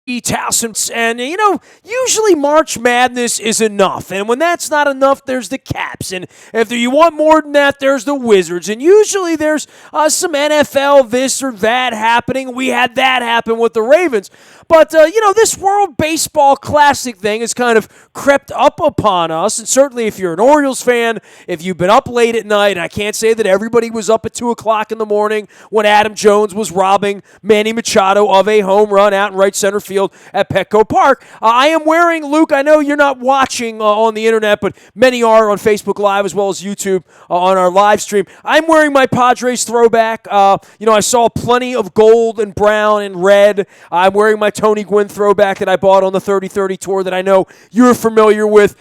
Towson. And, usually March Madness is enough. And when that's not enough, there's the Caps. And if you want more than that, there's the Wizards. And usually there's some NFL this or that happening. We had that happen with the Ravens. But, this World Baseball Classic thing has kind of crept up upon us. And certainly if you're an Orioles fan, if you've been up late at night, and I can't say that everybody was up at 2 o'clock in the morning when Adam Jones was robbing Manny Machado of a home run out in right center field at Petco Park. I am wearing, Luke, I know you're not watching on the internet, but many are on Facebook Live as well as YouTube on our live stream. I'm wearing my Padres throwback. I saw plenty of gold and brown and red. I'm wearing my Tony Gwynn throwback that I bought on the 30-30 tour that I know you're familiar with.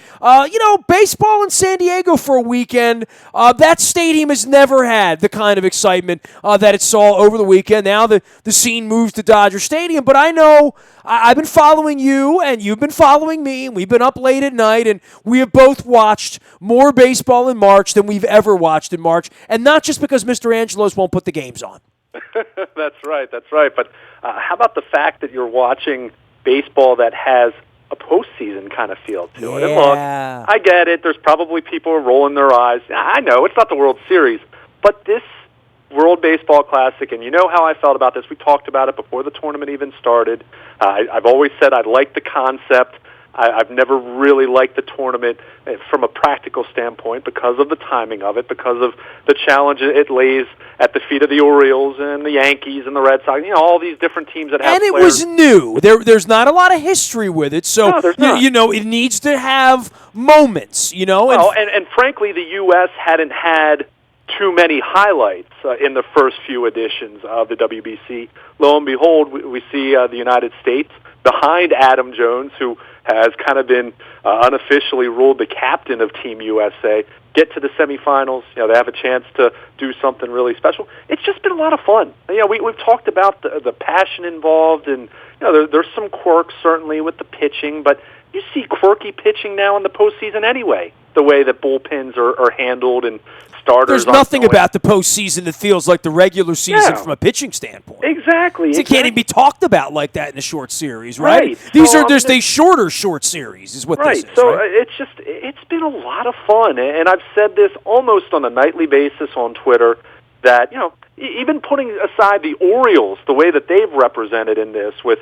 Baseball in San Diego for a weekend, that stadium has never had the kind of excitement that it saw over the weekend. Now the scene moves to Dodger Stadium, but I know I've been following you, and you've been following me, and we've been up late at night, and we have both watched more baseball in March than we've ever watched in March, and not just because Mr. Angelos won't put the games on. That's right. But how about the fact that you're watching baseball that has a postseason kind of feel to it? And look, I get it. There's probably people who are rolling their eyes. I know it's not the World Series, but this World Baseball Classic, and you know how I felt about this. We talked about it before the tournament even started. I've always said I like the concept. I've never really liked the tournament from a practical standpoint because of the timing of it, because of the challenge it lays at the feet of the Orioles and the Yankees and the Red Sox, all these different teams that have players. And it was new. There's not a lot of history with it, so no, there's not. It needs to have moments, Well, and frankly, the U.S. hadn't had too many highlights in the first few editions of the WBC. Lo and behold, we see the United States behind Adam Jones, who has kind of been unofficially ruled the captain of Team USA, get to the semifinals. They have a chance to do something really special. It's just been a lot of fun. We've talked about the passion involved, and there's some quirks certainly with the pitching, but you see quirky pitching now in the postseason anyway, the way that bullpens are handled and starters. There's nothing about the postseason that feels like the regular season from a pitching standpoint. Exactly. It can't even be talked about like that in a short series, right? These are just a shorter short series is what this is, so right? It's been a lot of fun, and I've said this almost on a nightly basis on Twitter that, even putting aside the Orioles, the way that they've represented in this with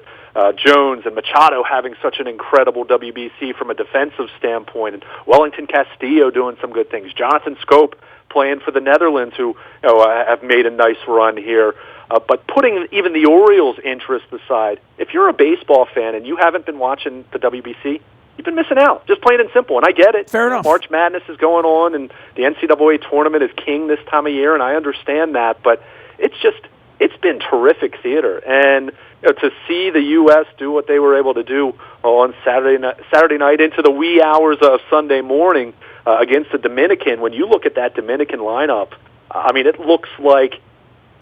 Jones and Machado having such an incredible WBC from a defensive standpoint, and Wellington Castillo doing some good things, Jonathan Scope playing for the Netherlands, who have made a nice run here. But putting even the Orioles' interest aside, if you're a baseball fan and you haven't been watching the WBC, you've been missing out, just plain and simple. And I get it. Fair enough. March Madness is going on, and the NCAA tournament is king this time of year, and I understand that. But it's been terrific theater. And to see the U.S. do what they were able to do on Saturday night into the wee hours of Sunday morning against the Dominican, when you look at that Dominican lineup, it looks like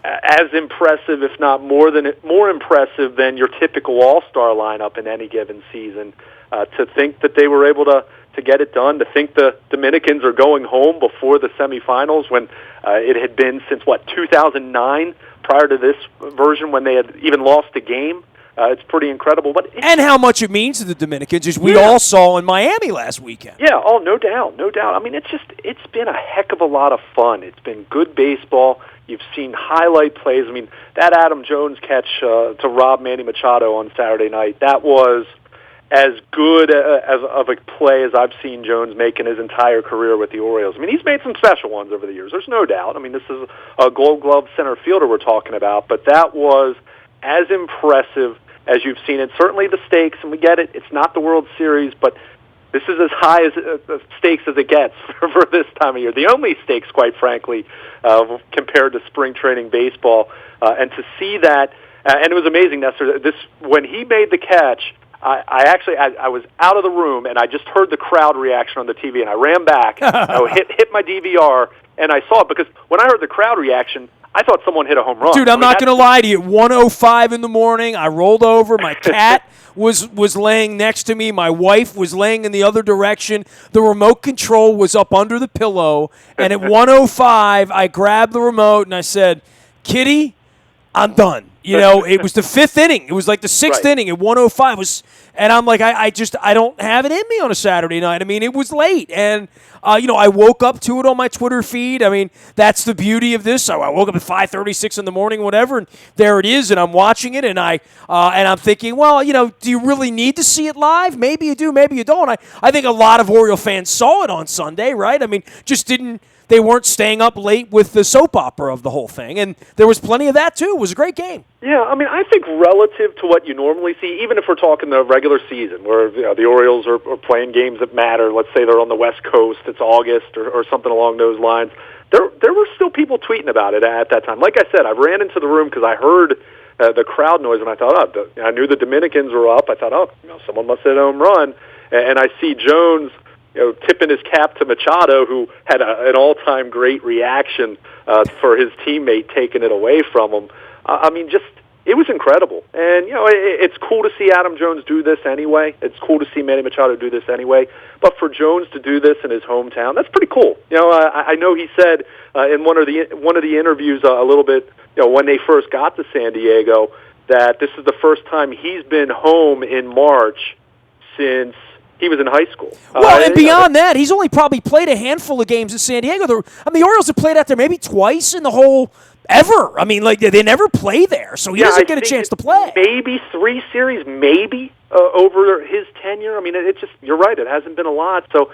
as impressive, if not more impressive than your typical all-star lineup in any given season. To think that they were able to get it done, to think the Dominicans are going home before the semifinals when it had been since, 2009, prior to this version when they had even lost a game. It's pretty incredible. And how much it means to the Dominicans, as we all saw in Miami last weekend. Yeah, no doubt. It's been a heck of a lot of fun. It's been good baseball. You've seen highlight plays. That Adam Jones catch to rob Manny Machado on Saturday night, that was as good of a play as I've seen Jones make in his entire career with the Orioles. He's made some special ones over the years. There's no doubt. This is a Gold Glove center fielder we're talking about, but that was as impressive as you've seen it. Certainly the stakes, and we get it, it's not the World Series, but this is as high as stakes as it gets for this time of year. The only stakes, quite frankly, compared to spring training baseball. And to see that, and it was amazing, Nestor, when he made the catch, I was out of the room, and I just heard the crowd reaction on the TV, and I ran back, hit my DVR, and I saw it, because when I heard the crowd reaction, I thought someone hit a home run. Dude, I'm not going to lie to you. At 1:05 in the morning, I rolled over. My cat was laying next to me. My wife was laying in the other direction. The remote control was up under the pillow. And at 1:05, I grabbed the remote and I said, Kitty, I'm done. It was the fifth inning. It was like the sixth inning at 105 and I'm like, I don't have it in me on a Saturday night. I mean, it was late, and I woke up to it on my Twitter feed. I mean, that's the beauty of this. So I woke up at 5:36 in the morning, whatever, and there it is, and I'm watching it, and I'm thinking, well, do you really need to see it live? Maybe you do, maybe you don't. I think a lot of Oriole fans saw it on Sunday, right? I mean, they weren't staying up late with the soap opera of the whole thing, and there was plenty of that too. It was a great game. Yeah, I mean, I think relative to what you normally see, even if we're talking the regular season, where the Orioles are playing games that matter, let's say they're on the West Coast, it's August or something along those lines, there were still people tweeting about it at that time. Like I said, I ran into the room because I heard the crowd noise, and I thought, I knew the Dominicans were up. I thought, someone must hit a home run, and I see Jones tipping his cap to Machado, who had an all-time great reaction for his teammate taking it away from him. I mean, it was incredible. And, it's cool to see Adam Jones do this anyway. It's cool to see Manny Machado do this anyway. But for Jones to do this in his hometown, that's pretty cool. I know he said in one of the interviews a little bit, when they first got to San Diego, that this is the first time he's been home in March since he was in high school. Well, and beyond that, he's only probably played a handful of games in San Diego. The Orioles have played out there maybe twice in the whole ever. I mean, like, they never play there, so he doesn't get a chance to play. Maybe 3 series, maybe over his tenure. I mean, you're right, it hasn't been a lot. So,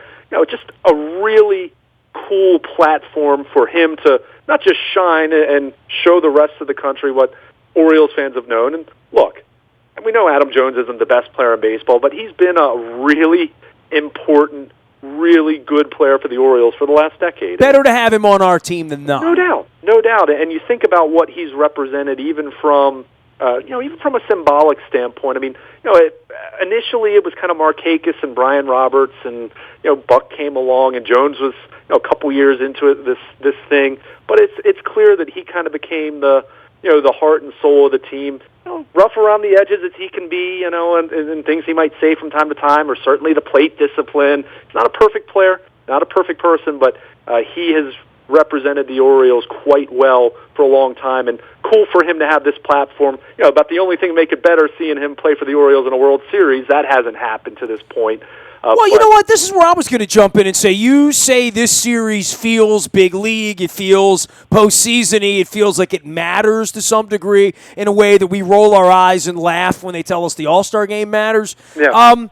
just a really cool platform for him to not just shine and show the rest of the country what Orioles fans have known. And look, we know Adam Jones isn't the best player in baseball, but he's been a really important, really good player for the Orioles for the last decade. Better to have him on our team than not. No doubt. And you think about what he's represented, even from a symbolic standpoint. I mean, initially it was kind of Markakis and Brian Roberts, and Buck came along, and Jones was a couple years into it, this thing. But it's clear that he kind of became the heart and soul of the team. Rough around the edges as he can be, and things he might say from time to time, or certainly the plate discipline. He's not a perfect player, not a perfect person, but he has represented the Orioles quite well for a long time, and cool for him to have this platform. About the only thing to make it better, seeing him play for the Orioles in a World Series, that hasn't happened to this point. Well, you know what? This is where I was going to jump in and say, you say this series feels big league, it feels postseason-y, it feels like it matters to some degree in a way that we roll our eyes and laugh when they tell us the All-Star game matters. Yeah.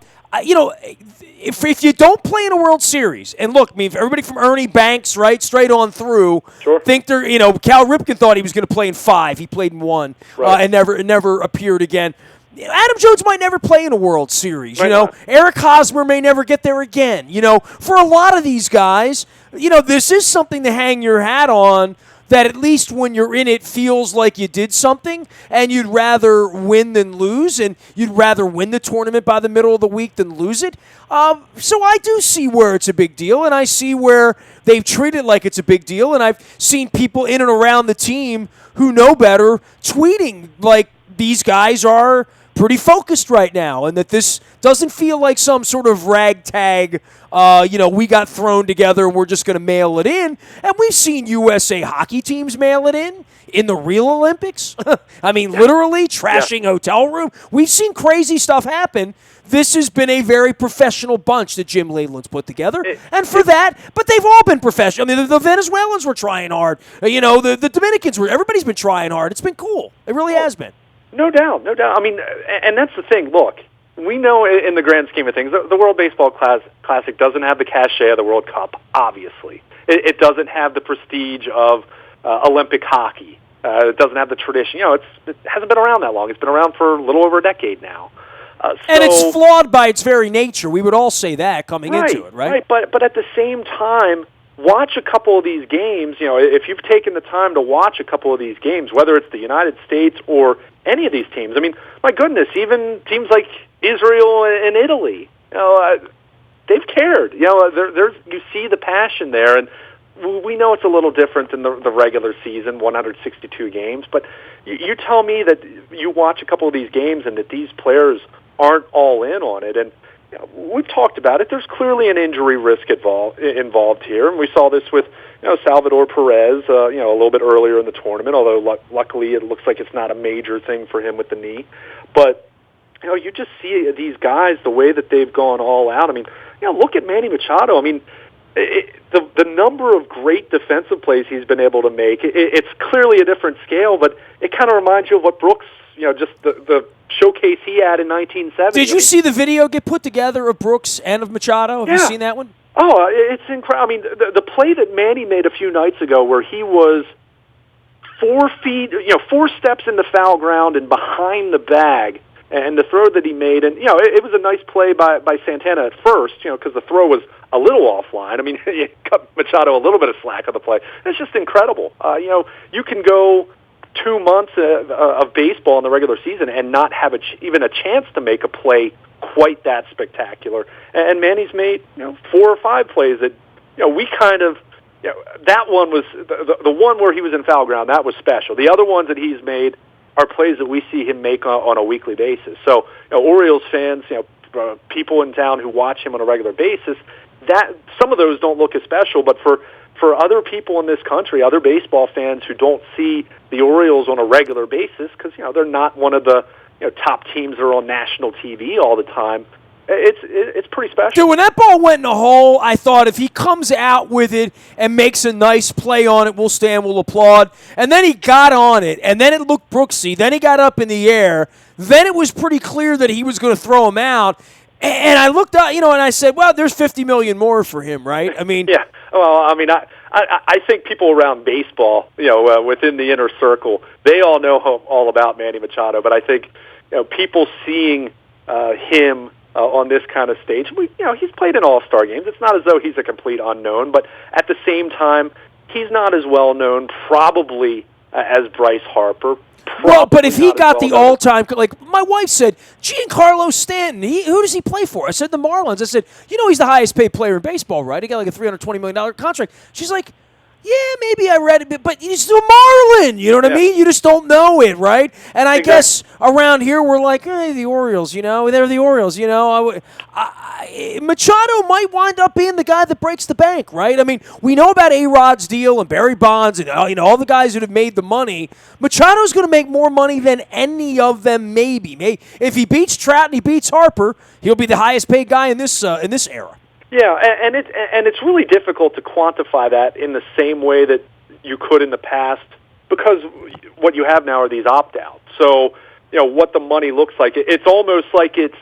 If you don't play in a World Series, and look, I mean, everybody from Ernie Banks, right, straight on through, think they're, Cal Ripken thought he was going to play in 5. He played in 1, and never appeared again. Adam Jones might never play in a World Series. Eric Hosmer may never get there again. For a lot of these guys, this is something to hang your hat on, that at least when you're in it feels like you did something, and you'd rather win than lose, and you'd rather win the tournament by the middle of the week than lose it. So I do see where it's a big deal, and I see where they've treated it like it's a big deal, and I've seen people in and around the team who know better tweeting like these guys are pretty focused right now, and that this doesn't feel like some sort of ragtag, we got thrown together and we're just going to mail it in. And we've seen USA hockey teams mail it in the real Olympics. I mean, literally trashing hotel room. We've seen crazy stuff happen. This has been a very professional bunch that Jim Leyland's put together. But they've all been professional. I mean, the Venezuelans were trying hard. The Dominicans everybody's been trying hard. It's been cool. It really has been. No doubt. I mean, and that's the thing. Look, we know in the grand scheme of things, the World Baseball Classic doesn't have the cachet of the World Cup, obviously. It doesn't have the prestige of Olympic hockey. It doesn't have the tradition. It hasn't been around that long. It's been around for a little over a decade now. And it's flawed by its very nature. We would all say that coming into it, right? Right, but at the same time, watch a couple of these games. If you've taken the time to watch a couple of these games, whether it's the United States or any of these teams, I mean, my goodness, even teams like Israel and Italy, they've cared. You see the passion there, and we know it's a little different than the regular season, 162 games, but you tell me that you watch a couple of these games and that these players aren't all in on it. And we've talked about it. There's clearly an injury risk involved here, and we saw this with Salvador Perez, a little bit earlier in the tournament. Although luckily it looks like it's not a major thing for him with the knee, but you just see these guys the way that they've gone all out. I mean, look at Manny Machado. I mean, the number of great defensive plays he's been able to make. It's clearly a different scale, but it kind of reminds you of what Brooks, just the showcase he had in 1970. Did you see the video get put together of Brooks and of Machado? Have you seen that one? Oh, it's incredible. I mean, the play that Manny made a few nights ago where he was 4 feet, 4 steps in the foul ground and behind the bag, and the throw that he made, and it was a nice play by Santana at first, because the throw was a little offline. I mean, you cut Machado a little bit of slack on the play. It's just incredible. You can go 2 months of baseball in the regular season and not have even a chance to make a play quite that spectacular. And Manny's made 4 or 5 plays that we kind of. That one was the one where he was in foul ground. That was special. The other ones that he's made are plays that we see him make on a weekly basis. So, Orioles fans, people in town who watch him on a regular basis, that some of those don't look as special, but for other people in this country, other baseball fans who don't see the Orioles on a regular basis, because they're not one of the top teams that are on national TV all the time, it's pretty special. Dude, when that ball went in the hole, I thought if he comes out with it and makes a nice play on it, we'll stand, we'll applaud. And then he got on it, and then it looked Brooksy. Then he got up in the air. Then it was pretty clear that he was going to throw him out. And I looked out, and I said, well, there's $50 million more for him, right? I mean, yeah. Well, I mean, I think people around baseball, within the inner circle, they all know all about Manny Machado. But I think people seeing him on this kind of stage, he's played in all-star games. It's not as though he's a complete unknown, but at the same time, he's not as well known probably as Bryce Harper. Well, but if he got the all-time, like my wife said, Giancarlo Stanton, who does he play for? I said the Marlins. I said, he's the highest-paid player in baseball, right? He got like a $320 million contract. She's like, yeah, maybe I read it, but he's still Marlin. You know what I mean? You just don't know it, right? And I guess around here we're like, hey, the Orioles, they're the Orioles, Machado might wind up being the guy that breaks the bank, right? I mean, we know about A-Rod's deal and Barry Bonds and all the guys that have made the money. Machado's going to make more money than any of them, maybe. If he beats Trout and he beats Harper, he'll be the highest-paid guy in this era. Yeah, and it's really difficult to quantify that in the same way that you could in the past, because what you have now are these opt-outs. So, what the money looks like, it's almost like it's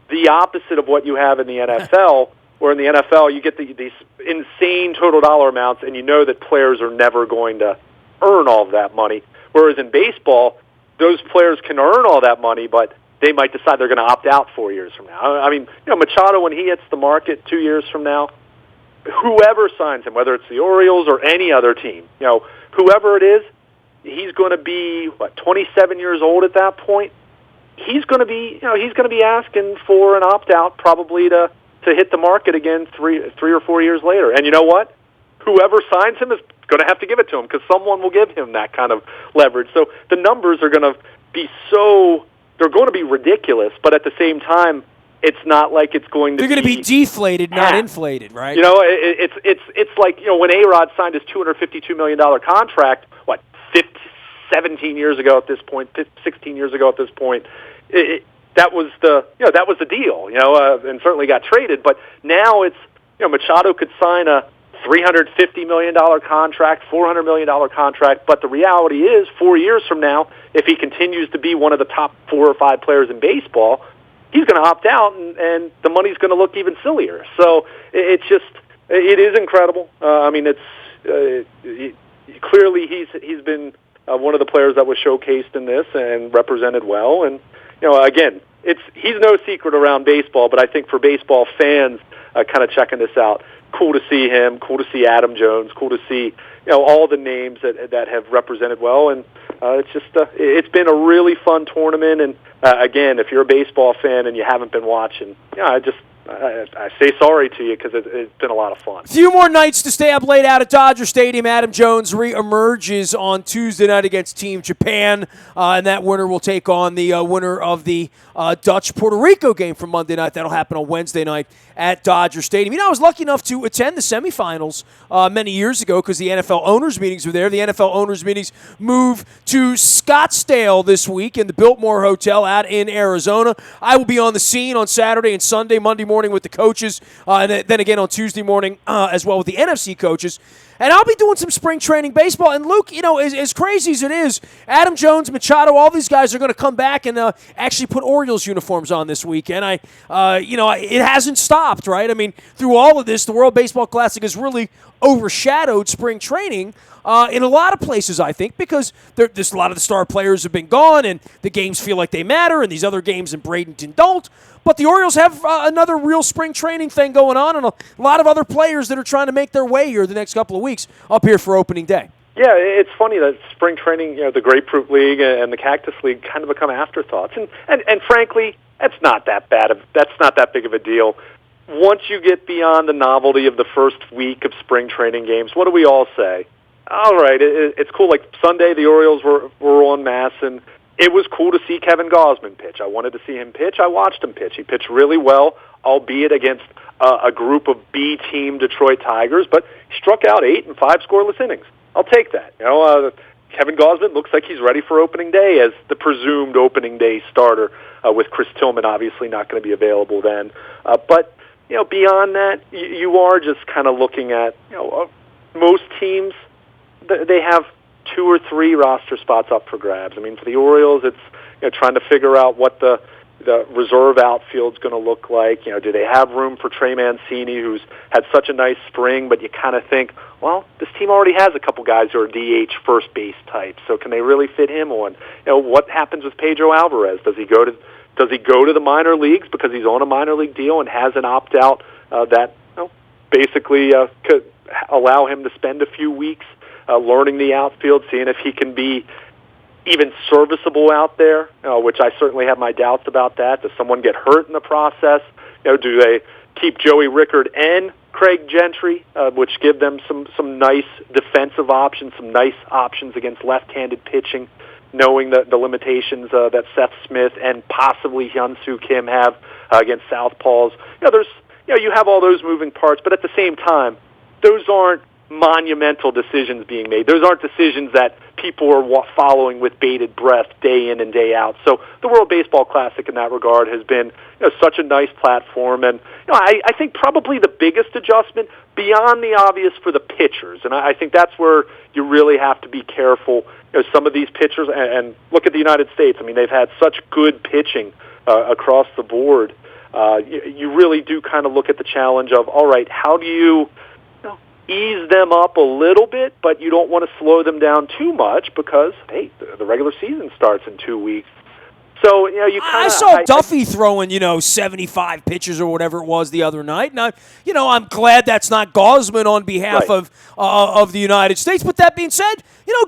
the opposite of what you have in the NFL, where in the NFL you get these insane total dollar amounts, and you know that players are never going to earn all of that money. Whereas in baseball, those players can earn all that money, but they might decide they're going to opt out 4 years from now. I mean, Machado, when he hits the market 2 years from now, whoever signs him, whether it's the Orioles or any other team, whoever it is, he's going to be 27 years old at that point. He's going to be asking for an opt out probably to hit the market again 3 or 4 years later. And you know what? Whoever signs him is going to have to give it to him, because someone will give him that kind of leverage. So the numbers are going to be they're going to be ridiculous, but at the same time, it's not like it's going to. They're going to be deflated, not inflated, right? It's like when A-Rod signed his $252 million contract, 17 years ago at this point, 16 years ago at this point, that was the deal, and certainly got traded. But now it's Machado could sign a $350 million contract, $400 million contract, but the reality is 4 years from now, if he continues to be one of the top 4 or 5 players in baseball, he's going to opt out, and the money's going to look even sillier. So it is incredible. I mean, clearly he's been one of the players that was showcased in this and represented well. And again, he's no secret around baseball, but I think for baseball fans kind of checking this out, cool to see him, cool to see Adam Jones, cool to see all the names that have represented well, and it's been a really fun tournament. And again, if you're a baseball fan and you haven't been watching, I I say sorry to you because it's been a lot of fun. A few more nights to stay up late out at Dodger Stadium. Adam Jones reemerges on Tuesday night against Team Japan, and that winner will take on the winner of the Dutch-Puerto Rico game from Monday night. That'll happen on Wednesday night at Dodger Stadium. I was lucky enough to attend the semifinals many years ago because the NFL owners' meetings were there. The NFL owners' meetings moved to Scottsdale this week in the Biltmore Hotel out in Arizona. I will be on the scene on Saturday and Sunday, Monday morning with the coaches, and then again on Tuesday morning as well with the NFC coaches. And I'll be doing some spring training baseball. And Luke, as crazy as it is, Adam Jones, Machado, all these guys are going to come back and actually put Orioles uniforms on this weekend. It hasn't stopped, right? I mean, through all of this, the World Baseball Classic has really overshadowed spring training in a lot of places, I think, because there's a lot of the star players have been gone and the games feel like they matter and these other games in Bradenton don't. But the Orioles have another real spring training thing going on and a lot of other players that are trying to make their way here the next couple of weeks up here for opening day. Yeah, it's funny that spring training, the Grapefruit League and the Cactus League kind of become afterthoughts. And frankly, that's not that big of a deal. Once you get beyond the novelty of the first week of spring training games, what do we all say? All right, it's cool. Like Sunday, the Orioles were on mass, and it was cool to see Kevin Gausman pitch. I wanted to see him pitch. I watched him pitch. He pitched really well, albeit against a group of B-team Detroit Tigers, but he struck out 8 in 5 scoreless innings. I'll take that. Kevin Gausman looks like he's ready for opening day as the presumed opening day starter, with Chris Tillman obviously not going to be available then. But beyond that, you are just kind of looking at most teams. They have 2 or 3 roster spots up for grabs. I mean, for the Orioles, it's trying to figure out what the reserve outfield's going to look like. Do they have room for Trey Mancini, who's had such a nice spring, but you kind of think, well, this team already has a couple guys who are DH first base types, so can they really fit him on? What happens with Pedro Alvarez? Does he go to the minor leagues because he's on a minor league deal and has an opt-out that basically could allow him to spend a few weeks learning the outfield, seeing if he can be even serviceable out there, which I certainly have my doubts about that. Does someone get hurt in the process? Do they keep Joey Rickard and Craig Gentry, which give them some nice defensive options, some nice options against left-handed pitching, knowing the limitations that Seth Smith and possibly Hyun-Soo Kim have against southpaws? You have all those moving parts, but at the same time, those aren't monumental decisions being made. Those aren't decisions that people are following with bated breath day in and day out. So the World Baseball Classic in that regard has been such a nice platform. And I think probably the biggest adjustment beyond the obvious for the pitchers, and I think that's where you really have to be careful. Some of these pitchers, and look at the United States. I mean, they've had such good pitching across the board. You really do kind of look at the challenge of, all right, how do you ease them up a little bit, but you don't want to slow them down too much because, hey, the regular season starts in 2 weeks. So, I saw Duffy throwing, 75 pitches or whatever it was the other night. And I'm glad that's not Gausman on behalf of the United States. But that being said,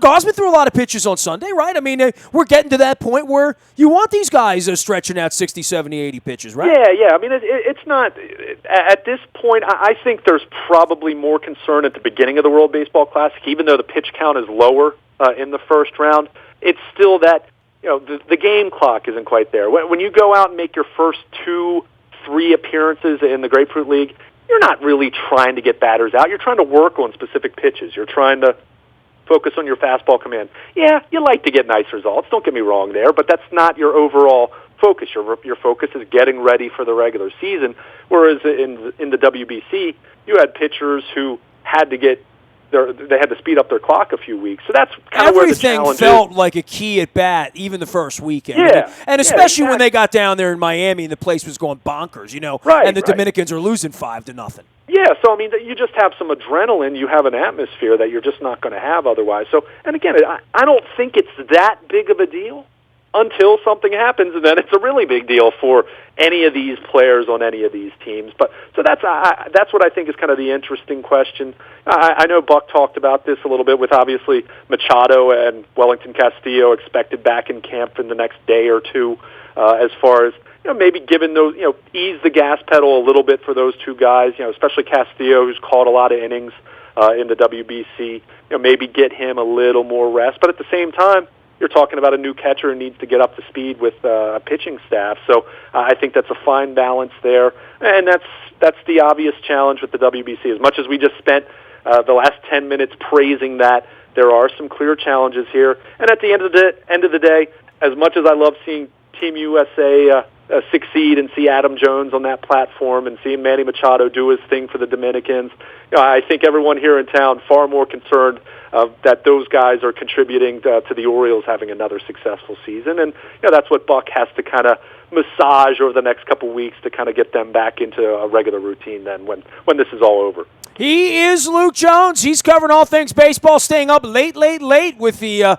Gausman threw a lot of pitches on Sunday, right? I mean, we're getting to that point where you want these guys stretching out 60, 70, 80 pitches, right? Yeah. I mean, it's not at this point. I think there's probably more concern at the beginning of the World Baseball Classic, even though the pitch count is lower in the first round. It's still that. The game clock isn't quite there. When you go out and make your first 2-3 appearances in the Grapefruit League, you're not really trying to get batters out. You're trying to work on specific pitches. You're trying to focus on your fastball command. Yeah, you like to get nice results. Don't get me wrong there, but that's not your overall focus. Your focus is getting ready for the regular season, whereas in the WBC, you had pitchers who had to get they had to speed up their clock a few weeks. So that's kind of where the challenge is. Everything felt like a key at bat, even the first weekend. Yeah. And especially when they got down there in Miami and the place was going bonkers, and the Dominicans are losing 5-0. Yeah, so I mean, you just have some adrenaline. You have an atmosphere that you're just not going to have otherwise. So, and again, I don't think it's that big of a deal until something happens, and then it's a really big deal for any of these players on any of these teams. But so that's what I think is kind of the interesting question. I know Buck talked about this a little bit with obviously Machado and Wellington Castillo expected back in camp in the next day or two, as far as maybe given those, ease the gas pedal a little bit for those two guys, especially Castillo, who's caught a lot of innings in the WBC. Maybe get him a little more rest. But at the same time, you're talking about a new catcher who needs to get up to speed with a pitching staff. So I think that's a fine balance there. And that's the obvious challenge with the WBC. As much as we just spent the last 10 minutes praising that, there are some clear challenges here. And at the end of the day, as much as I love seeing Team USA succeed and see Adam Jones on that platform and seeing Manny Machado do his thing for the Dominicans, I think everyone here in town far more concerned that those guys are contributing to the Orioles having another successful season. And that's what Buck has to kind of massage over the next couple weeks to kind of get them back into a regular routine then when this is all over. He is Luke Jones. He's covering all things baseball, staying up late with the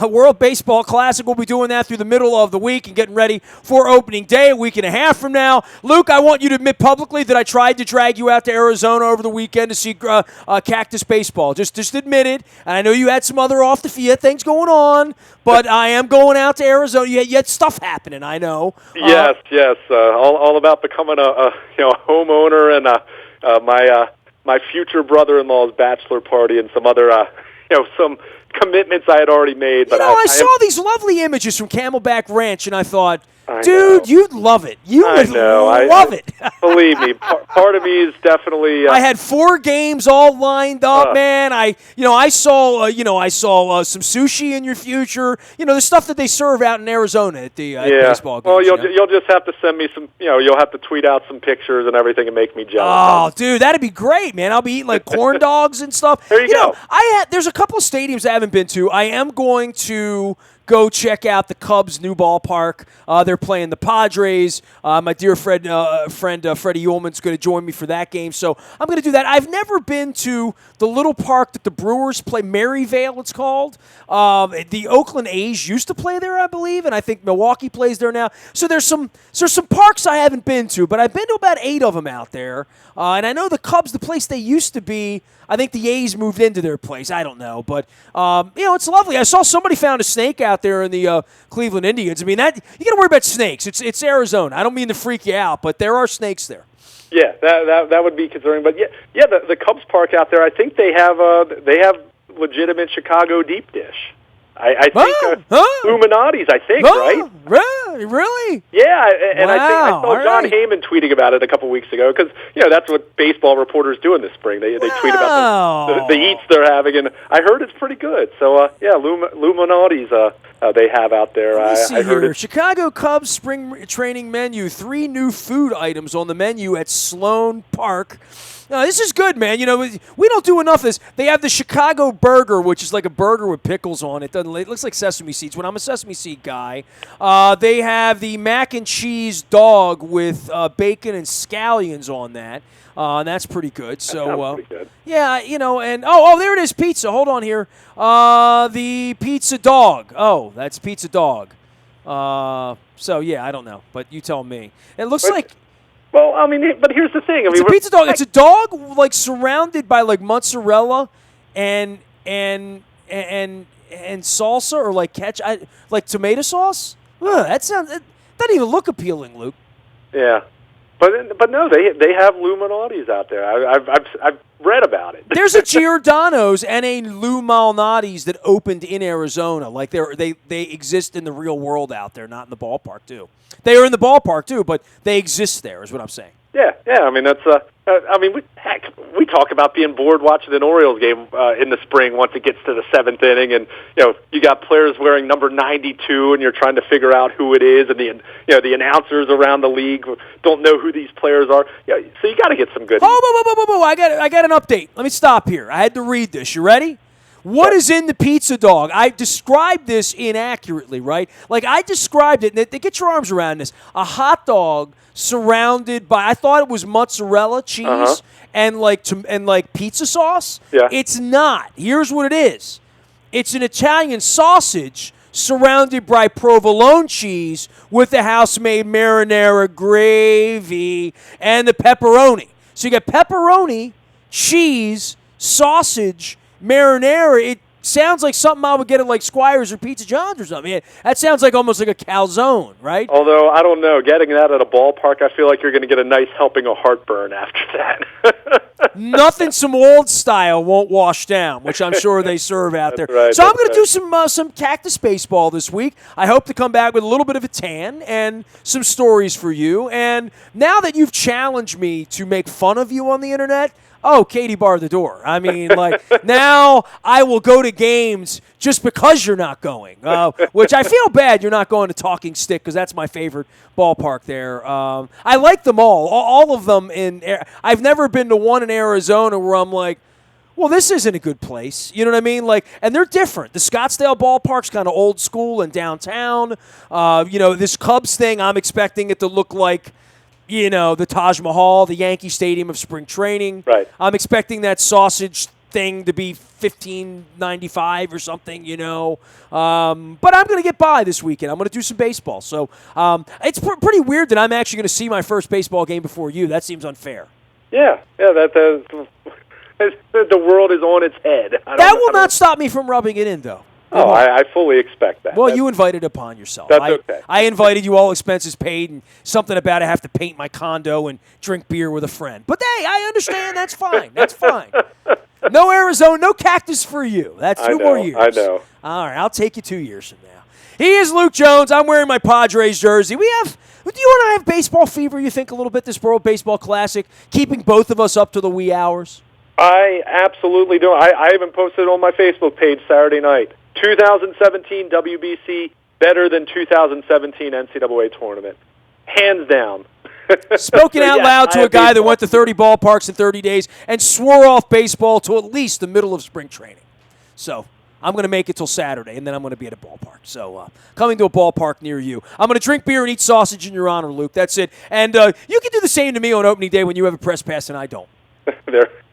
World Baseball Classic. We'll be doing that through the middle of the week and getting ready for opening day a week and a half from now. Luke, I want you to admit publicly that I tried to drag you out to Arizona over the weekend to see Cactus Baseball. Just admit it. And I know you had some other off-the-field things going on, but I am going out to Arizona. You had stuff happening, I know. Yes. All about becoming a homeowner and my future brother-in-law's bachelor party and some other, some commitments I had already made. But I saw these lovely images from Camelback Ranch, and I thought, dude, you'd love it. You would love it. Believe me, part of me is definitely. I had 4 games all lined up, man. I saw some sushi in your future. The stuff that they serve out in Arizona at the baseball games. Well, you'll just have to send me some. You'll have to tweet out some pictures and everything and make me jealous. Oh, dude, that'd be great, man. I'll be eating like corn dogs and stuff. There you go. There's a couple of stadiums I haven't been to. I am going to go check out the Cubs' new ballpark. They're playing the Padres. My dear friend Freddie Ullman's going to join me for that game, so I'm going to do that. I've never been to the little park that the Brewers play, Maryvale it's called. The Oakland A's used to play there, I believe, and I think Milwaukee plays there now. So there's some parks I haven't been to, but I've been to about 8 of them out there. And I know the Cubs, the place they used to be, I think the A's moved into their place. I don't know, but it's lovely. I saw somebody found a snake out there in the Cleveland Indians. I mean, that you got to worry about snakes. It's Arizona. I don't mean to freak you out, but there are snakes there. Yeah, that would be concerning. But the Cubs park out there, I think they have legitimate Chicago deep dish. I think Illuminati's, right? Really? Yeah, and wow. I think I saw John Heyman tweeting about it a couple weeks ago because that's what baseball reporters do in the spring. They tweet about the eats they're having, and I heard it's pretty good. So Illuminati's they have out there. Let me see I heard here. Chicago Cubs spring training menu. 3 new food items on the menu at Sloan Park. This is good, man. We don't do enough of this. They have the Chicago Burger, which is like a burger with pickles on it. It looks like sesame seeds. When I'm a sesame seed guy. They have the mac and cheese dog with bacon and scallions on that. And that's pretty good. So, pretty good. Yeah, and there it is, pizza. Hold on here. The pizza dog. Oh, that's pizza dog. So yeah, I don't know, but you tell me. It looks like. Well, I mean, but here's the thing. It's a pizza dog. It's a dog like surrounded by like mozzarella and salsa or like like tomato sauce. Ugh, that doesn't even look appealing, Luke. Yeah, but no, they have Illuminati's out there. I've read about it. There's a Giordano's and a Lou Malnati's that opened in Arizona. Like they exist in the real world out there, not in the ballpark too. They are in the ballpark too, but they exist there. Is what I'm saying. Yeah. I mean that's. We talk about being bored watching an Orioles game in the spring once it gets to the 7th inning, and you got players wearing number 92, and you're trying to figure out who it is, and the announcers around the league don't know who these players are. So you got to get some good. Oh, I got an update. Let me stop here. I had to read this. You ready? What is in the pizza dog? I described this inaccurately, right? Like I described it, and get your arms around this. A hot dog surrounded by, I thought it was mozzarella cheese and like pizza sauce. Yeah. It's not. Here's what it is. It's an Italian sausage surrounded by provolone cheese with the house-made marinara gravy and the pepperoni. So you got pepperoni, cheese, sausage, marinara. sounds like something I would get at like Squires or Pizza John's or something. That sounds like almost like a calzone, right? Although, I don't know, getting that at a ballpark, I feel like you're going to get a nice helping of heartburn after that. Nothing some old style won't wash down, which I'm sure they serve out there. Right, so I'm going to do some cactus baseball this week. I hope to come back with a little bit of a tan and some stories for you. And now that you've challenged me to make fun of you on the internet, oh, Katie barred the door. I mean, like, now I will go to games just because you're not going, which I feel bad you're not going to Talking Stick because that's my favorite ballpark there. I like them all of them. I've never been to one in Arizona where I'm like, well, this isn't a good place. You know what I mean? Like, and they're different. The Scottsdale ballpark's kind of old school and downtown. This Cubs thing, I'm expecting it to look like, the Taj Mahal, the Yankee Stadium of spring training. Right. I'm expecting that sausage thing to be $15.95 or something, But I'm going to get by this weekend. I'm going to do some baseball. So it's pretty weird that I'm actually going to see my first baseball game before you. That seems unfair. Yeah. The world is on its head. That will not stop me from rubbing it in, though. Oh, I fully expect that. Well, you invited upon yourself. That's okay. I invited you, all expenses paid, and something about I have to paint my condo and drink beer with a friend. But, hey, I understand. That's fine. That's fine. No Arizona, no cactus for you. That's 2 more years. I know. All right, I'll take you 2 years from now. He is Luke Jones. I'm wearing my Padres jersey. Do you and I have baseball fever, you think, a little bit, this World Baseball Classic, keeping both of us up to the wee hours? I absolutely do. I even posted on my Facebook page Saturday night. 2017 WBC better than 2017 NCAA tournament. Hands down. Spoken out loud to a guy that went to 30 ballparks in 30 days and swore off baseball to at least the middle of spring training. So I'm going to make it till Saturday, and then I'm going to be at a ballpark. So coming to a ballpark near you. I'm going to drink beer and eat sausage in your honor, Luke. That's it. And you can do the same to me on opening day when you have a press pass and I don't.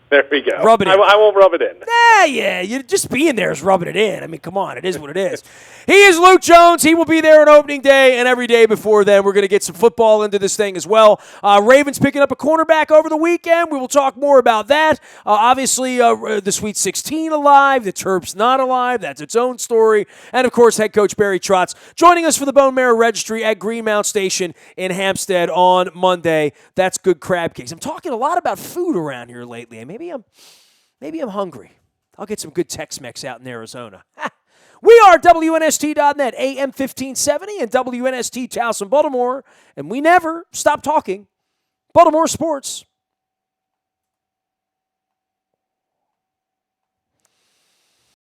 There we go. Rub it in. I won't rub it in. Yeah. You just being there is rubbing it in. I mean, come on. It is what it is. He is Luke Jones. He will be there on opening day and every day before then. We're going to get some football into this thing as well. Ravens picking up a cornerback over the weekend. We will talk more about that. Obviously, the Sweet 16 alive. The Terps not alive. That's its own story. And, of course, head coach Barry Trotz joining us for the Bone Marrow Registry at Greenmount Station in Hampstead on Monday. That's good crab cakes. I'm talking a lot about food around here lately. Maybe I'm hungry. I'll get some good Tex-Mex out in Arizona. We are WNST.net, AM 1570, and WNST Towson, Baltimore, and we never stop talking Baltimore sports.